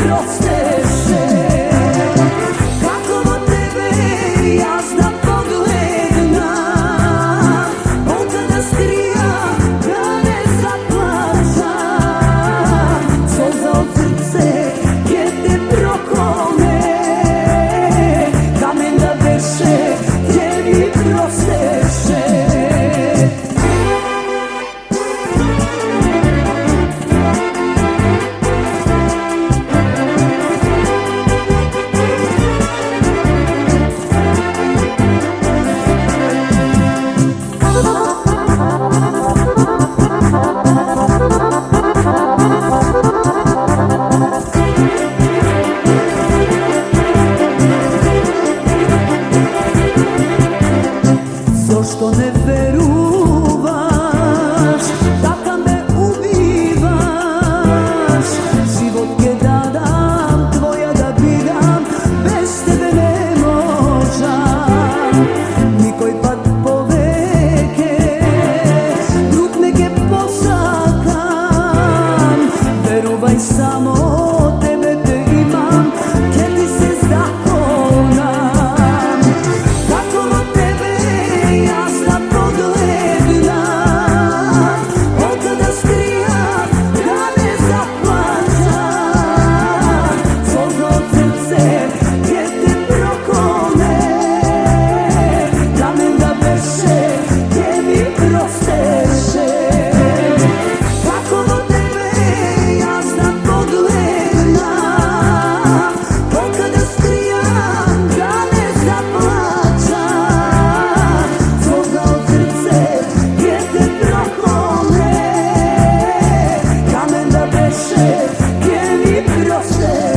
prosteše. Kako od tebe jasna pogledna, on kada skrija da ne zaplaća, solza od srce gdje te prokone, kamen da veše gdje mi prosteše. Zašto ne veruvaš, taka me ubivaš, život je dadam, tvoja da bidam, bez tebe ne možam. Nikoj pad poveke, drug neke posakam, veruvaj samo tebe te imam, gdje ti se zakonam. Kako od tebe jasna pogledna, on kada skrija da ne zaplaća, solza od srce gdje te prokone, kamen da veše gdje mi prosteše. Kako od tebe jasna pogledna, on kada skrija da ne zaplaća, solza od srce gdje te prokone, kamen da veše gdje mi prosteše.